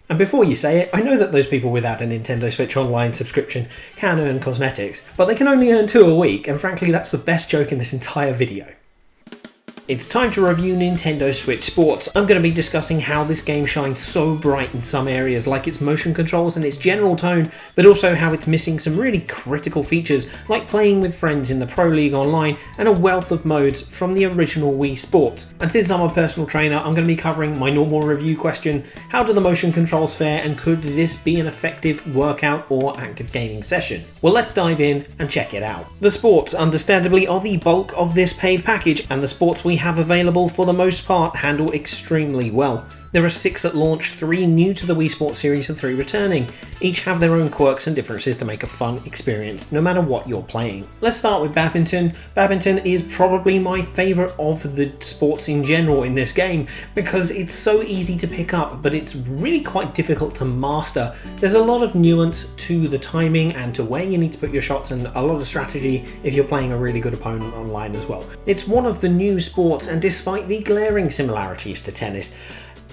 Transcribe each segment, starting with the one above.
And before you say it, I know that those people without a Nintendo Switch Online subscription can earn cosmetics, but they can only earn 2 a week, and frankly that's the best joke in this entire video. It's time to review Nintendo Switch Sports. I'm going to be discussing how this game shines so bright in some areas, like its motion controls and its general tone, but also how it's missing some really critical features, like playing with friends in the Pro League Online and a wealth of modes from the original Wii Sports. And since I'm a personal trainer, I'm going to be covering my normal review question: how do the motion controls fare, and could this be an effective workout or active gaming session? Well, let's dive in and check it out. The sports, understandably, are the bulk of this paid package, and the sports we have available for the most part handle extremely well. There are 6 at launch, 3 new to the Wii Sports series and 3 returning. Each have their own quirks and differences to make a fun experience, no matter what you're playing. Let's start with badminton. Badminton is probably my favourite of the sports in general in this game, because it's so easy to pick up, but it's really quite difficult to master. There's a lot of nuance to the timing and to where you need to put your shots, and a lot of strategy if you're playing a really good opponent online as well. It's one of the new sports, and despite the glaring similarities to tennis,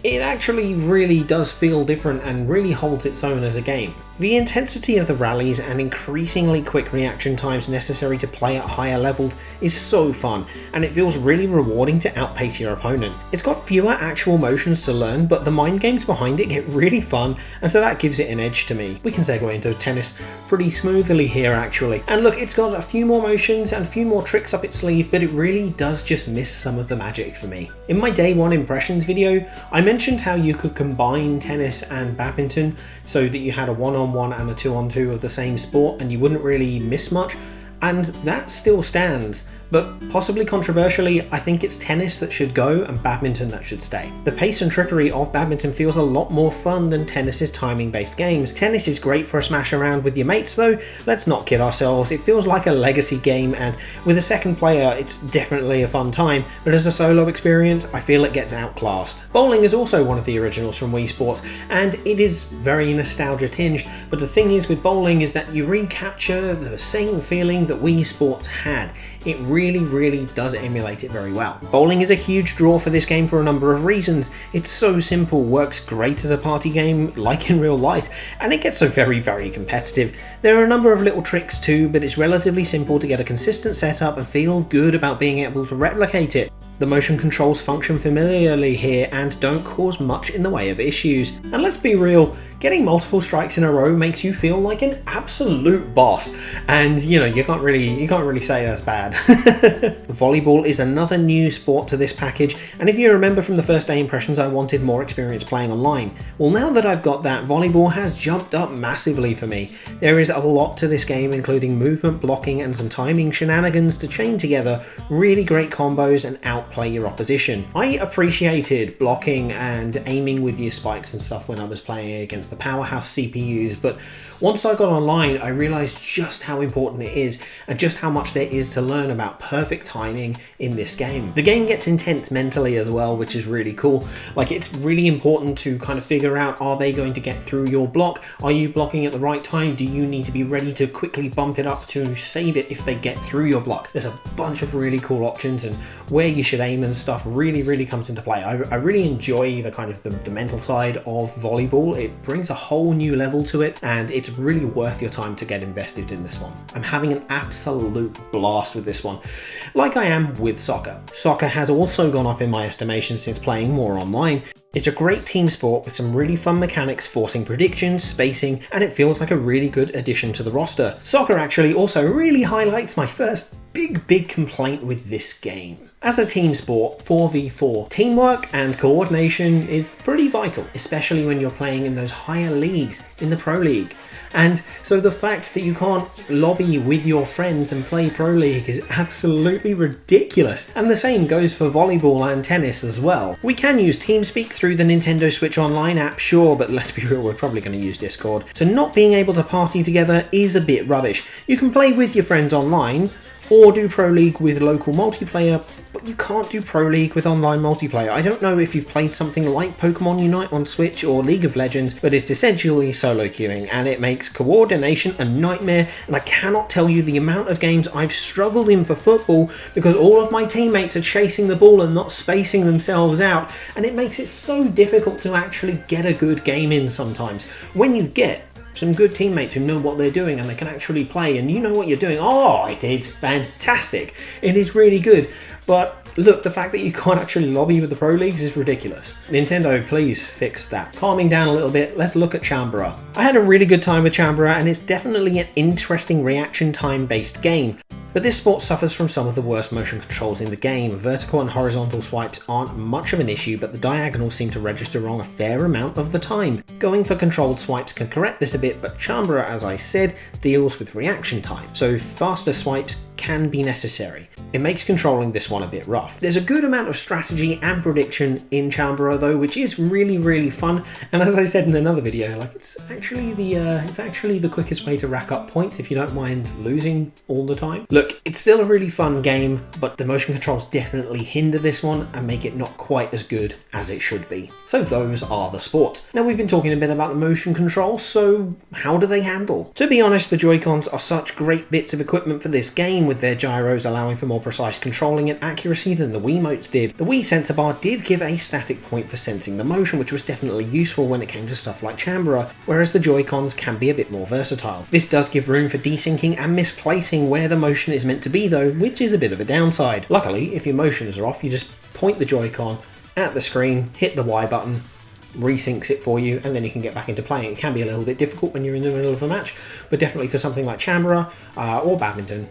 it actually really does feel different and really holds its own as a game. The intensity of the rallies and increasingly quick reaction times necessary to play at higher levels is so fun, and it feels really rewarding to outpace your opponent. It's got fewer actual motions to learn, but the mind games behind it get really fun, and so that gives it an edge to me. We can segue into tennis pretty smoothly here actually. And look, it's got a few more motions and a few more tricks up its sleeve, but it really does just miss some of the magic for me. In my day one impressions video, I mentioned how you could combine tennis and badminton so that you had a 1-on-1 and a 2-on-2 of the same sport and you wouldn't really miss much, and that still stands. But possibly controversially, I think it's tennis that should go and badminton that should stay. The pace and trickery of badminton feels a lot more fun than tennis's timing-based games. Tennis is great for a smash around with your mates though, let's not kid ourselves, it feels like a legacy game, and with a second player it's definitely a fun time, but as a solo experience I feel it gets outclassed. Bowling is also one of the originals from Wii Sports, and it is very nostalgia tinged, but the thing is with bowling is that you recapture the same feeling that Wii Sports had. It really does emulate it very well. Bowling is a huge draw for this game for a number of reasons. It's so simple, works great as a party game like in real life, and it gets so very competitive. There are a number of little tricks too, but it's relatively simple to get a consistent setup and feel good about being able to replicate it. The motion controls function familiarly here and don't cause much in the way of issues. And let's be real, getting multiple strikes in a row makes you feel like an absolute boss. And you know, you can't really say that's bad. Volleyball is another new sport to this package, and if you remember from the first day impressions I wanted more experience playing online. Well, now that I've got that, volleyball has jumped up massively for me. There is a lot to this game, including movement, blocking and some timing shenanigans to chain together really great combos and outplay your opposition. I appreciated blocking and aiming with your spikes and stuff when I was playing against the powerhouse CPUs, but once I got online I realised just how important it is and just how much there is to learn about perfect timing in this game. The game gets intense mentally as well, which is really cool. Like, it's really important to kind of figure out, are they going to get through your block? Are you blocking at the right time? Do you need to be ready to quickly bump it up to save it if they get through your block? There's a bunch of really cool options, and where you should aim and stuff really comes into play. I really enjoy the kind of the mental side of volleyball. It brings a whole new level to it, and it's really worth your time to get invested in this one. I'm having an absolute blast with this one, like I am with soccer. Soccer has also gone up in my estimation since playing more online. It's a great team sport with some really fun mechanics forcing predictions, spacing, and it feels like a really good addition to the roster. Soccer actually also really highlights my first big complaint with this game. As a team sport, 4v4, teamwork and coordination is pretty vital, especially when you're playing in those higher leagues, in the Pro League. And so the fact that you can't lobby with your friends and play Pro League is absolutely ridiculous. And the same goes for volleyball and tennis as well. We can use TeamSpeak through the Nintendo Switch Online app, sure, but let's be real, we're probably going to use Discord. So not being able to party together is a bit rubbish. You can play with your friends online, or do Pro League with local multiplayer, but you can't do Pro League with online multiplayer. I don't know if you've played something like Pokemon Unite on Switch or League of Legends, but it's essentially solo queuing, and it makes coordination a nightmare, and I cannot tell you the amount of games I've struggled in for football because all of my teammates are chasing the ball and not spacing themselves out, and it makes it so difficult to actually get a good game in sometimes. When you get some good teammates who know what they're doing and they can actually play and you know what you're doing, oh, it is fantastic. It is really good. But look, the fact that you can't actually lobby with the Pro Leagues is ridiculous. Nintendo, please fix that. Calming down a little bit, let's look at Chambara. I had a really good time with Chambara, and it's definitely an interesting reaction time based game. But this sport suffers from some of the worst motion controls in the game. Vertical and horizontal swipes aren't much of an issue, but the diagonals seem to register wrong a fair amount of the time. Going for controlled swipes can correct this a bit, but Chambara, as I said, deals with reaction time, so faster swipes can be necessary. It makes controlling this one a bit rough. There's a good amount of strategy and prediction in Chambara though, which is really fun, and as I said in another video, like it's actually the quickest way to rack up points if you don't mind losing all the time. Look, it's still a really fun game, but the motion controls definitely hinder this one and make it not quite as good as it should be. So those are the sports. Now we've been talking a bit about the motion controls, so how do they handle? To be honest, the Joy-Cons are such great bits of equipment for this game, with their gyros allowing for more precise controlling and accuracy than the Wiimotes did. The Wii sensor bar did give a static point for sensing the motion, which was definitely useful when it came to stuff like Chambara, whereas the Joy-Cons can be a bit more versatile. This does give room for desyncing and misplacing where the motion is meant to be though, which is a bit of a downside. Luckily, if your motions are off, you just point the Joy-Con at the screen, hit the Y button, resyncs it for you, and then you can get back into playing. It can be a little bit difficult when you're in the middle of a match, but definitely for something like Chambara or badminton,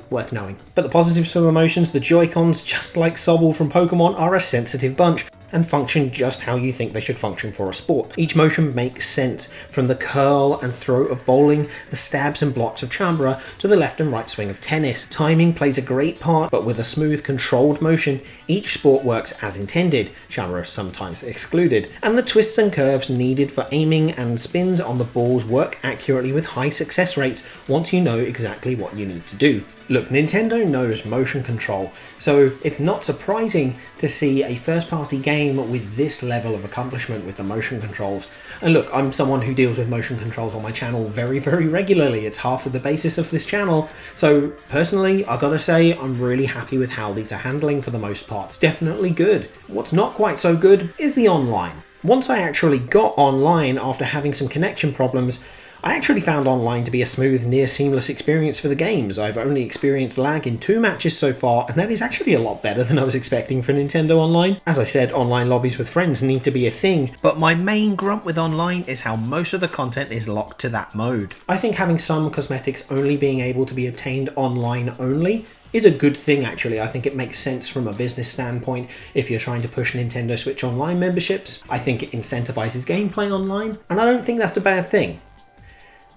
worth knowing. But the positives for the motions, the Joy-Cons, just like Sobble from Pokemon, are a sensitive bunch and function just how you think they should function for a sport. Each motion makes sense, from the curl and throw of bowling, the stabs and blocks of Chambara, to the left and right swing of tennis. Timing plays a great part, but with a smooth, controlled motion, each sport works as intended, Chambara sometimes excluded, and the twists and curves needed for aiming and spins on the balls work accurately with high success rates once you know exactly what you need to do. Look, Nintendo knows motion control, so it's not surprising to see a first-party game with this level of accomplishment with the motion controls. And look, I'm someone who deals with motion controls on my channel very regularly. It's half of the basis of this channel, so personally, I gotta say, I'm really happy with how these are handling for the most part. It's definitely good. What's not quite so good is the online. Once I actually got online after having some connection problems, I actually found online to be a smooth, near seamless experience for the games. I've only experienced lag in 2 matches so far, and that is actually a lot better than I was expecting for Nintendo Online. As I said, online lobbies with friends need to be a thing, but my main grump with online is how most of the content is locked to that mode. I think having some cosmetics only being able to be obtained online only is a good thing actually. I think it makes sense from a business standpoint if you're trying to push Nintendo Switch Online memberships. I think it incentivizes gameplay online, and I don't think that's a bad thing.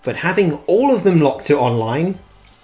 But having all of them locked to online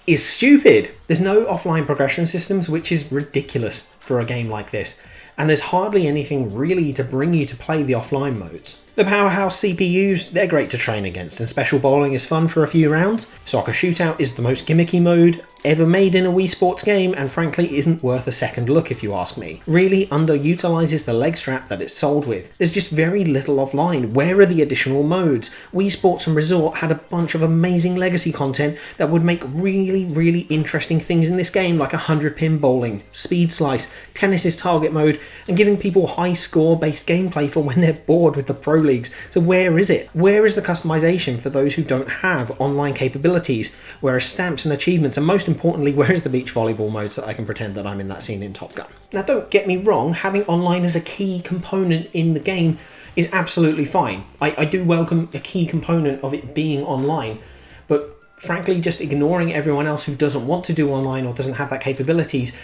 is stupid. There's no offline progression systems, which is ridiculous for a game like this. And there's hardly anything really to bring you to play the offline modes. The powerhouse CPUs, they're great to train against, and special bowling is fun for a few rounds. Soccer Shootout is the most gimmicky mode ever made in a Wii Sports game, and frankly isn't worth a second look if you ask me. Really underutilizes the leg strap that it's sold with. There's just very little offline. Where are the additional modes? Wii Sports and Resort had a bunch of amazing legacy content that would make really interesting things in this game, like 100-pin bowling, speed slice, tennis's target mode, and giving people high score based gameplay for when they're bored with the Pro Leagues. So where is it? Where is the customization for those who don't have online capabilities? Where are stamps and achievements, and most importantly, where is the beach volleyball mode so that I can pretend that I'm in that scene in Top Gun? Now don't get me wrong, having online as a key component in the game is absolutely fine. I do welcome a key component of it being online, but frankly just ignoring everyone else who doesn't want to do online or doesn't have that capabilities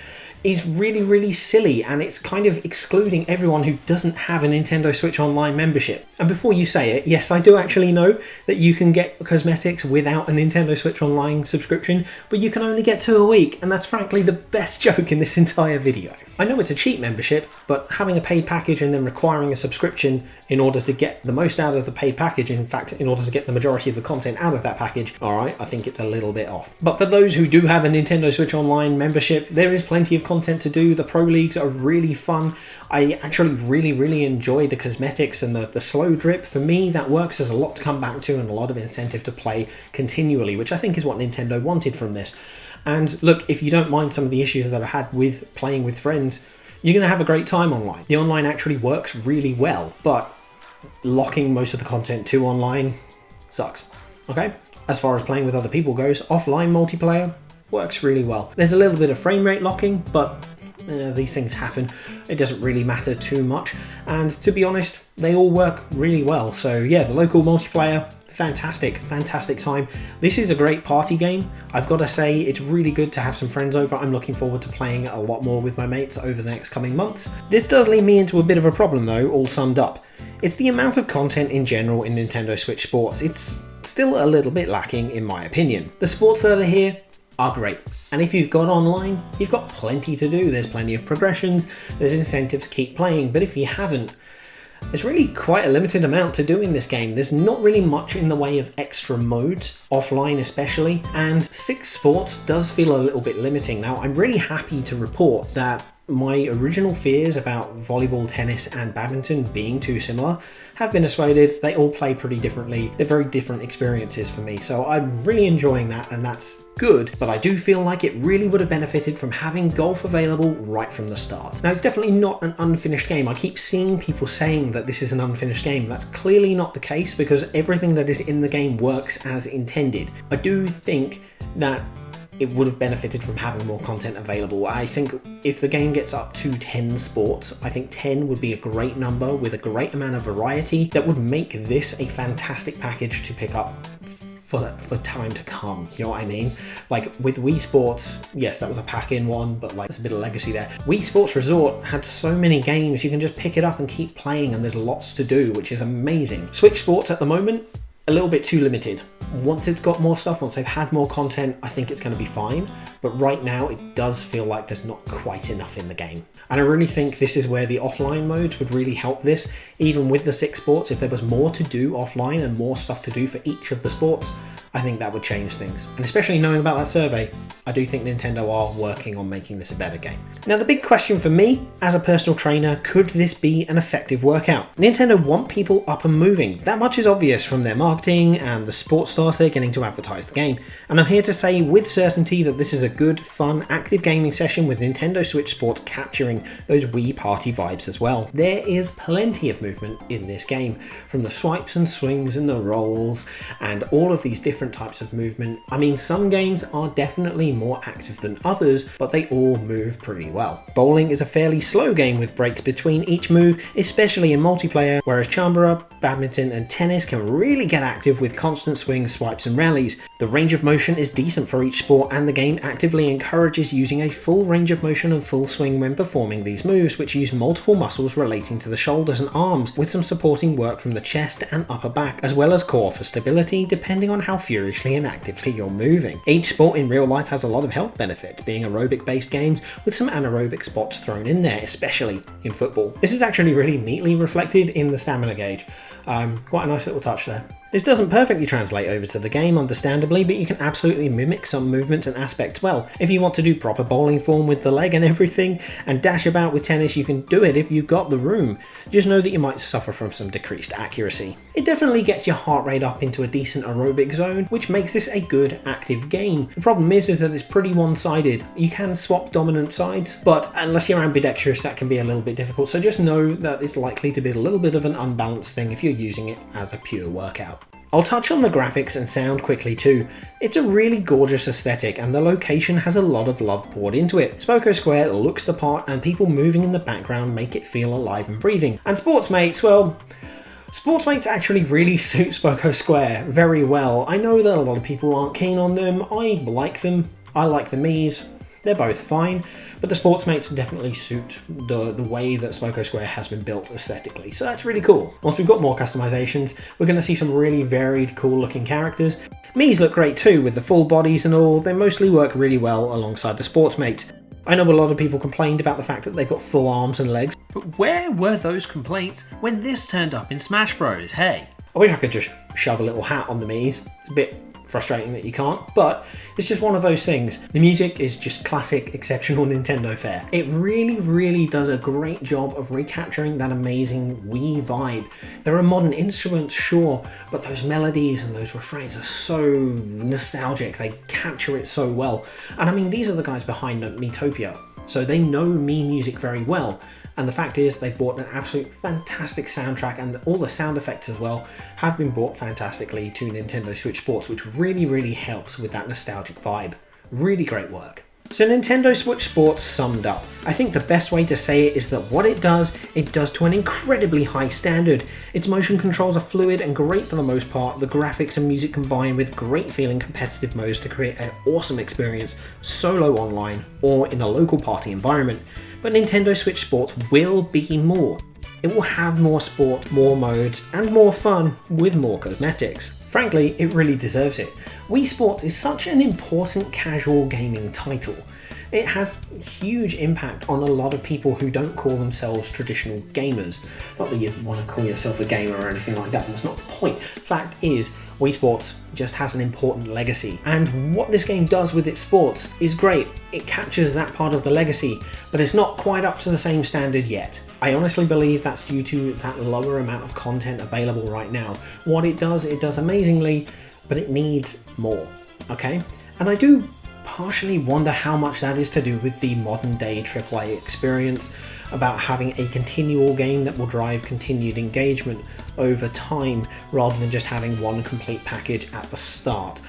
is really silly, and it's kind of excluding everyone who doesn't have a Nintendo Switch Online membership. And before you say it, yes, I do actually know that you can get cosmetics without a Nintendo Switch Online subscription, but you can only get 2 a week, and that's frankly the best joke in this entire video. I know it's a cheap membership, but having a paid package and then requiring a subscription in order to get the most out of the paid package, in fact, in order to get the majority of the content out of that package, alright, I think it's a little bit off. But for those who do have a Nintendo Switch Online membership, there is plenty of content to do. The Pro Leagues are really fun. I actually really enjoy the cosmetics and the slow drip. For me, that works. There's a lot to come back to and a lot of incentive to play continually, which I think is what Nintendo wanted from this. And look, if you don't mind some of the issues that I've had with playing with friends, you're going to have a great time online. The online actually works really well, but locking most of the content to online sucks, okay? As far as playing with other people goes, offline multiplayer works really well. There's a little bit of frame rate locking, but these things happen. It doesn't really matter too much. And to be honest, they all work really well. So yeah, the local multiplayer, fantastic time. This is a great party game. I've got to say, it's really good to have some friends over. I'm looking forward to playing it a lot more with my mates over the next coming months. This does lead me into a bit of a problem though, all summed up. It's the amount of content in general in Nintendo Switch Sports. It's still a little bit lacking in my opinion. The sports that are here are great. And if you've got online, you've got plenty to do. There's plenty of progressions, there's incentive to keep playing, but if you haven't, there's really quite a limited amount to do in this game. There's not really much in the way of extra modes, offline especially, and 6 sports does feel a little bit limiting. Now, I'm really happy to report that my original fears about volleyball, tennis and badminton being too similar have been assuaded. They all play pretty differently. They're very different experiences for me, so I'm really enjoying that, and that's good, but I do feel like it really would have benefited from having golf available right from the start. Now, it's definitely not an unfinished game. I keep seeing people saying that this is an unfinished game. That's clearly not the case because everything that is in the game works as intended. I do think that it would have benefited from having more content available. I think if the game gets up to 10 sports, I think 10 would be a great number with a great amount of variety that would make this a fantastic package to pick up for time to come, you know what I mean? Like with Wii Sports, yes, that was a pack-in one, but like there's a bit of legacy there. Wii Sports Resort had so many games, you can just pick it up and keep playing, and there's lots to do, which is amazing. Switch Sports at the moment, a little bit too limited. Once it's got more stuff, once they've had more content, I think it's going to be fine. But right now, it does feel like there's not quite enough in the game. And I really think this is where the offline modes would really help this. Even with the 6 sports, if there was more to do offline and more stuff to do for each of the sports, I think that would change things. And especially knowing about that survey, I do think Nintendo are working on making this a better game. Now, the big question for me, as a personal trainer, could this be an effective workout? Nintendo want people up and moving. That much is obvious from their marketing and the sports stars they're getting to advertise the game. And I'm here to say with certainty that this is a good, fun, active gaming session with Nintendo Switch Sports capturing those Wii party vibes as well. There is plenty of movement in this game, from the swipes and swings and the rolls and all of these different types of movement. I mean, some games are definitely more active than others, but they all move pretty well. Bowling is a fairly slow game with breaks between each move, especially in multiplayer, whereas Chambara, badminton and tennis can really get active with constant swings, swipes and rallies. The range of motion is decent for each sport, and the game actively encourages using a full range of motion and full swing when performing these moves, which use multiple muscles relating to the shoulders and arms, with some supporting work from the chest and upper back, as well as core for stability, depending on how furiously and actively you're moving. Each sport in real life has a lot of health benefit, being aerobic based games with some anaerobic spots thrown in there, especially in football. This is actually really neatly reflected in the stamina gauge. Quite a nice little touch there. This doesn't perfectly translate over to the game, understandably, but you can absolutely mimic some movements and aspects well. If you want to do proper bowling form with the leg and everything, and dash about with tennis, you can do it if you've got the room. Just know that you might suffer from some decreased accuracy. It definitely gets your heart rate up into a decent aerobic zone, which makes this a good active game. The problem is that it's pretty one-sided. You can swap dominant sides, but unless you're ambidextrous, that can be a little bit difficult, so just know that it's likely to be a little bit of an unbalanced thing if you're using it as a pure workout. I'll touch on the graphics and sound quickly too. It's a really gorgeous aesthetic, and the location has a lot of love poured into it. Spoko Square looks the part, and people moving in the background make it feel alive and breathing. And Sportsmates, well, Sportsmates actually really suit Spoko Square very well. I know that a lot of people aren't keen on them. I like them. I like the Miis. They're both fine, but the Sportsmates definitely suit the way that Spoko Square has been built aesthetically, so that's really cool. Once we've got more customizations, we're going to see some really varied, cool looking characters. Miis look great too, with the full bodies and all. They mostly work really well alongside the Sportsmates. I know a lot of people complained about the fact that they've got full arms and legs, but where were those complaints when this turned up in Smash Bros? Hey? I wish I could just shove a little hat on the Miis. It's a bit frustrating that you can't, but it's just one of those things. The music is just classic, exceptional Nintendo fare. It really does a great job of recapturing that amazing Wii vibe. There are modern instruments, sure, but those melodies and those refrains are so nostalgic. They capture it so well. And I mean, these are the guys behind Miitopia, so they know Mii music very well. And the fact is, they brought an absolute fantastic soundtrack, and all the sound effects as well have been brought fantastically to Nintendo Switch Sports, which really helps with that nostalgic vibe. Really great work. So Nintendo Switch Sports summed up. I think the best way to say it is that what it does to an incredibly high standard. Its motion controls are fluid and great for the most part. The graphics and music combine with great feeling competitive modes to create an awesome experience solo online or in a local party environment. But Nintendo Switch Sports will be more. It will have more sport, more modes, and more fun with more cosmetics. Frankly, it really deserves it. Wii Sports is such an important casual gaming title. It has huge impact on a lot of people who don't call themselves traditional gamers. Not that you want to call yourself a gamer or anything like that, that's not the point. Fact is, Wii Sports just has an important legacy, and what this game does with its sports is great. It captures that part of the legacy, but it's not quite up to the same standard yet. I honestly believe that's due to that lower amount of content available right now. What it does amazingly, but it needs more, okay? And I do partially wonder how much that is to do with the modern day AAA experience, about having a continual game that will drive continued engagement over time rather than just having one complete package at the start.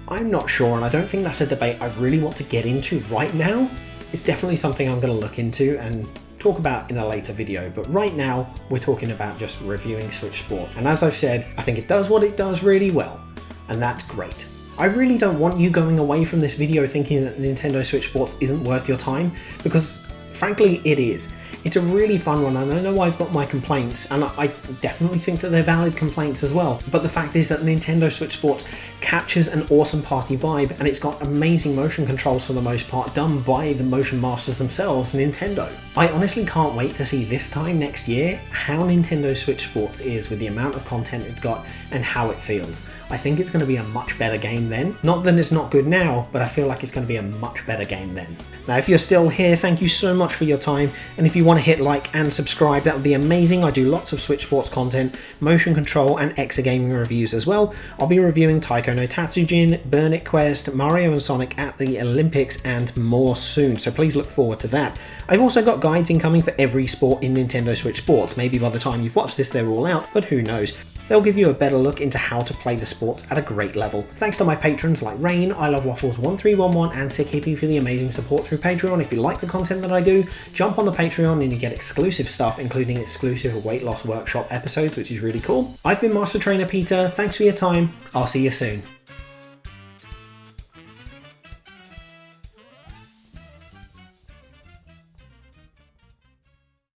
I'm not sure, and I don't think that's a debate I really want to get into right now. It's definitely something I'm going to look into and talk about in a later video, but right now we're talking about just reviewing Switch Sport. And as I've said, I think it does what it does really well, and that's great. I really don't want you going away from this video thinking that Nintendo Switch Sports isn't worth your time, because frankly it is. It's a really fun one, and I know I've got my complaints, and I definitely think that they're valid complaints as well. But the fact is that Nintendo Switch Sports captures an awesome party vibe, and it's got amazing motion controls for the most part, done by the motion masters themselves, Nintendo. I honestly can't wait to see this time next year how Nintendo Switch Sports is with the amount of content it's got and how it feels. I think it's going to be a much better game then. Not that it's not good now, but I feel like it's going to be a much better game then. Now, if you're still here, thank you so much for your time, and if you want to hit like and subscribe, that would be amazing. I do lots of Switch Sports content, motion control and exagaming reviews as well. I'll be reviewing Taiko no Tatsujin, Burn It Quest, Mario and Sonic at the Olympics and more soon, so please look forward to that. I've also got guides incoming for every sport in Nintendo Switch Sports. Maybe by the time you've watched this they're all out, but who knows. They'll give you a better look into how to play the sports at a great level. Thanks to my patrons like Rain, I Love Waffles 1311 and Sick Hippie for the amazing support through Patreon. If you like the content that I do, jump on the Patreon and you get exclusive stuff, including exclusive weight loss workshop episodes, which is really cool. I've been Master Trainer Peter, thanks for your time, I'll see you soon.